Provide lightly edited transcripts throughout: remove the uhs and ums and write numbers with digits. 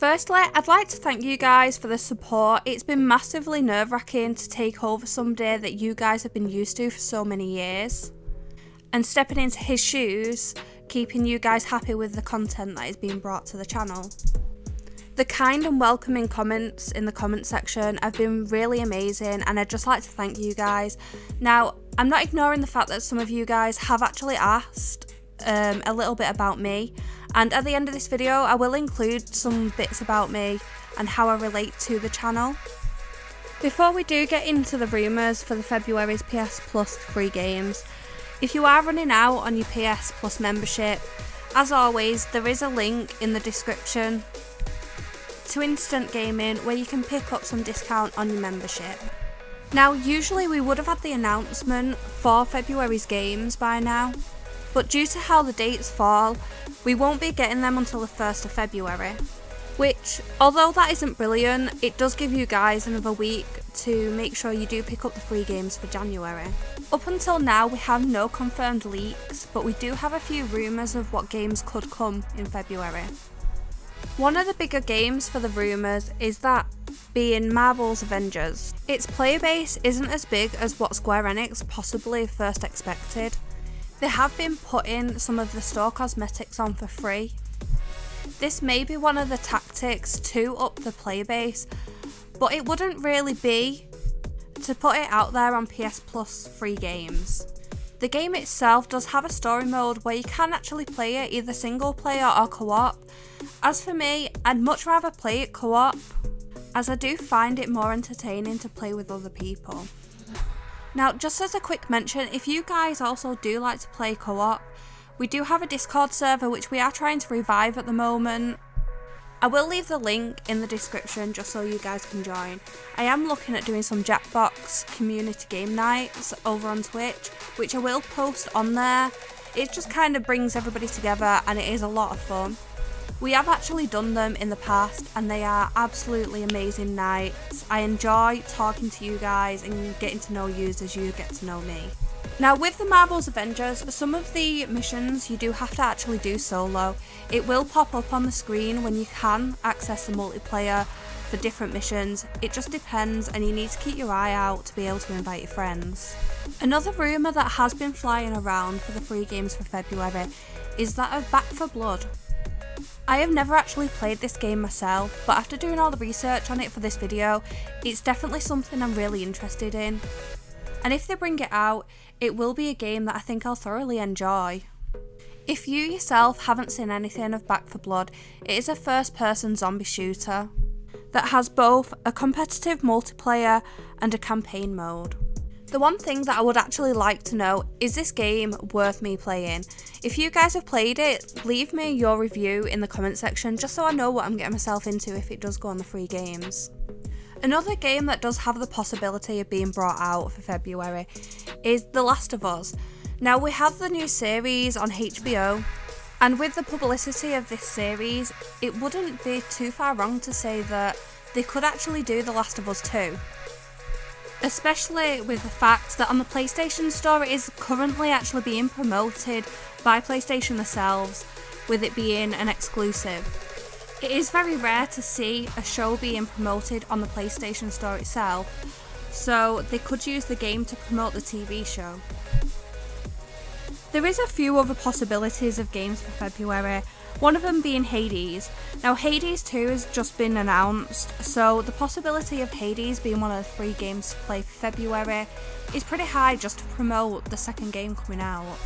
Firstly, I'd like to thank you guys for the support. It's been massively nerve-wracking to take over somebody that you guys have been used to for so many years. And stepping into his shoes, keeping you guys happy with the content that is being brought to the channel. The kind and welcoming comments in the comment section have been really amazing, and I'd just like to thank you guys. Now, I'm not ignoring the fact that some of you guys have actually asked a little bit about me, and at the end of this video I will include some bits about me and how I relate to the channel. Before we do get into the rumours for the February's PS Plus free games, if you are running out on your PS Plus membership, as always there is a link in the description to Instant Gaming where you can pick up some discount on your membership. Now, usually we would have had the announcement for February's games by now, but due to how the dates fall, we won't be getting them until the 1st of February. Which, although that isn't brilliant, it does give you guys another week to make sure you do pick up the free games for January. Up until now we have no confirmed leaks, but we do have a few rumours of what games could come in February. One of the bigger games for the rumours is that being Marvel's Avengers. Its player base isn't as big as what Square Enix possibly first expected. They have been putting some of the store cosmetics on for free. This may be one of the tactics to up the player base, but it wouldn't really be to put it out there on PS Plus free games. The game itself does have a story mode where you can actually play it either single player or co-op. As for me, I'd much rather play it co-op, as I do find it more entertaining to play with other people. Now, just as a quick mention, if you guys also do like to play co-op, we do have a Discord server which we are trying to revive at the moment. I will leave the link in the description just so you guys can join. I am looking at doing some Jackbox community game nights over on Twitch, which I will post on there. It just kind of brings everybody together and it is a lot of fun. We have actually done them in the past and they are absolutely amazing nights. I enjoy talking to you guys and getting to know you as you get to know me. Now, with the Marvel's Avengers, some of the missions you do have to actually do solo. It will pop up on the screen when you can access the multiplayer for different missions. It just depends and you need to keep your eye out to be able to invite your friends. Another rumour that has been flying around for the free games for February is that of Back 4 Blood. I have never actually played this game myself, but after doing all the research on it for this video, it's definitely something I'm really interested in. And if they bring it out, it will be a game that I think I'll thoroughly enjoy. If you yourself haven't seen anything of Back 4 Blood, it is a first-person zombie shooter that has both a competitive multiplayer and a campaign mode. The one thing that I would actually like to know, is this game worth me playing? If you guys have played it, leave me your review in the comment section just so I know what I'm getting myself into if it does go on the free games. Another game that does have the possibility of being brought out for February is The Last of Us. Now, we have the new series on HBO, and with the publicity of this series, it wouldn't be too far wrong to say that they could actually do The Last of Us 2. Especially with the fact that on the PlayStation Store it is currently actually being promoted by PlayStation themselves, with it being an exclusive. It is very rare to see a show being promoted on the PlayStation Store itself, so they could use the game to promote the TV show. There is a few other possibilities of games for February, one of them being Hades. Now, Hades 2 has just been announced, so the possibility of Hades being one of the free games to play for February is pretty high just to promote the second game coming out.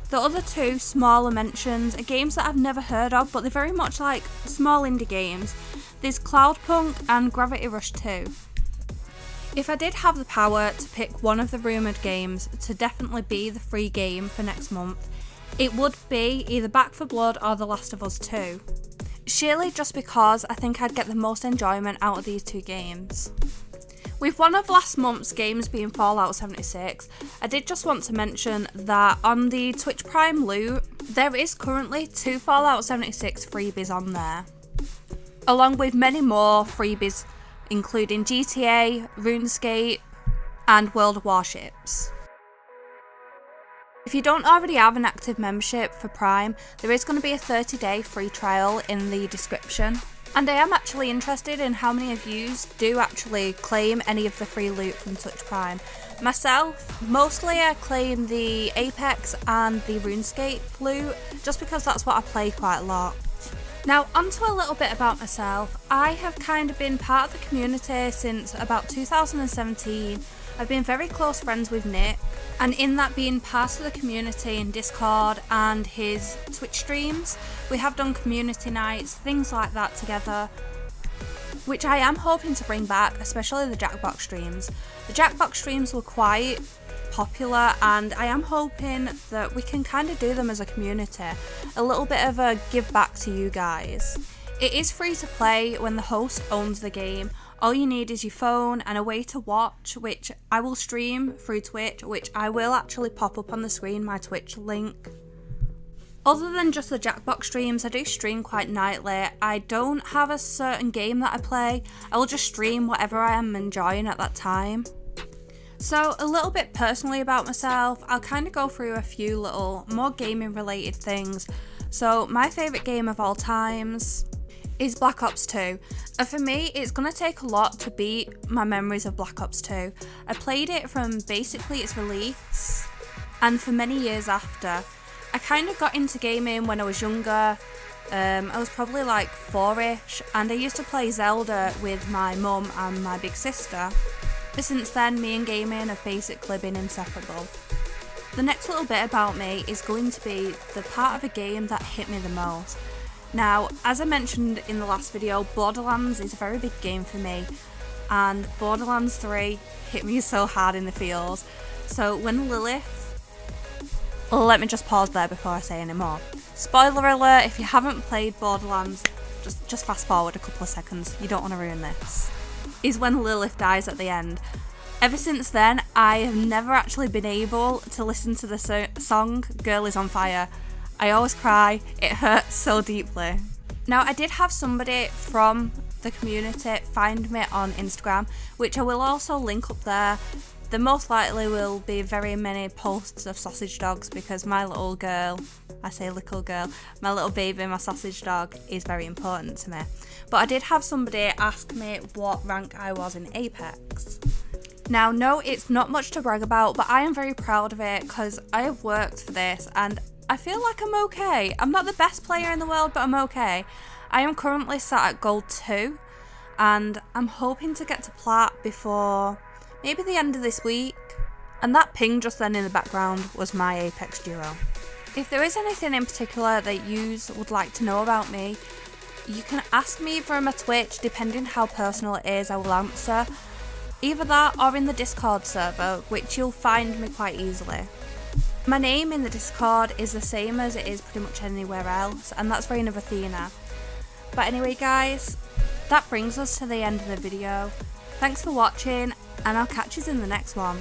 The other two smaller mentions are games that I've never heard of, but they're very much like small indie games. There's Cloudpunk and Gravity Rush 2. If I did have the power to pick one of the rumoured games to definitely be the free game for next month, it would be either Back 4 Blood or The Last of Us 2. Surely just because I think I'd get the most enjoyment out of these two games. With one of last month's games being Fallout 76, I did just want to mention that on the Twitch Prime loot, there is currently 2 Fallout 76 freebies on there, along with many more freebies including GTA, RuneScape and World of Warships. If you don't already have an active membership for Prime, there is going to be a 30-day free trial in the description. And I am actually interested in how many of you do actually claim any of the free loot from Touch Prime. Myself, mostly I claim the Apex and the RuneScape loot, just because that's what I play quite a lot. Now onto a little bit about myself. I have kind of been part of the community since about 2017. I've been very close friends with Nick, and in that being part of the community in Discord and his Twitch streams, we have done community nights, things like that together, which I am hoping to bring back, especially the Jackbox streams. The Jackbox streams were quite popular, and I am hoping that we can kind of do them as a community, a little bit of a give back to you guys. It is free to play when the host owns the game. All you need is your phone and a way to watch, which I will stream through Twitch, which I will actually pop up on the screen, my Twitch link. Other than just the Jackbox streams, I do stream quite nightly. I don't have a certain game that I play. I will just stream whatever I am enjoying at that time. So a little bit personally about myself, I'll kind of go through a few little more gaming related things. So my favourite game of all times is Black Ops 2. And for me, it's going to take a lot to beat my memories of Black Ops 2. I played it from basically its release and for many years after. I kind of got into gaming when I was younger. I was probably like 4ish, and I used to play Zelda with my mum and my big sister. But since then, me and gaming have basically been inseparable. The next little bit about me is going to be the part of a game that hit me the most. Now, as I mentioned in the last video, Borderlands is a very big game for me, and Borderlands 3 hit me so hard in the feels. So when Lilith... Let me just pause there before I say any more. Spoiler alert, if you haven't played Borderlands, just fast forward a couple of seconds, you don't want to ruin this. Is when Lilith dies at the end. Ever since then, I have never actually been able to listen to the song Girl Is On Fire. I always cry, it hurts so deeply. Now, I did have somebody from the community find me on Instagram, which I will also link up there. There most likely will be very many posts of sausage dogs, because my little girl, I say little girl, my little baby, my sausage dog, is very important to me. But I did have somebody ask me what rank I was in Apex. Now, no, it's not much to brag about, but I am very proud of it because I have worked for this and I feel like I'm okay. I'm not the best player in the world, but I'm okay. I am currently sat at Gold 2 and I'm hoping to get to Plat before maybe the end of this week. And that ping just then in the background was my Apex duo. If there is anything in particular that you would like to know about me, you can ask me from my Twitch. Depending how personal it is, I will answer. Either that or in the Discord server, which you'll find me quite easily. My name in the Discord is the same as it is pretty much anywhere else, and that's Reign of Athena. But anyway guys, that brings us to the end of the video. Thanks for watching, and I'll catch you in the next one.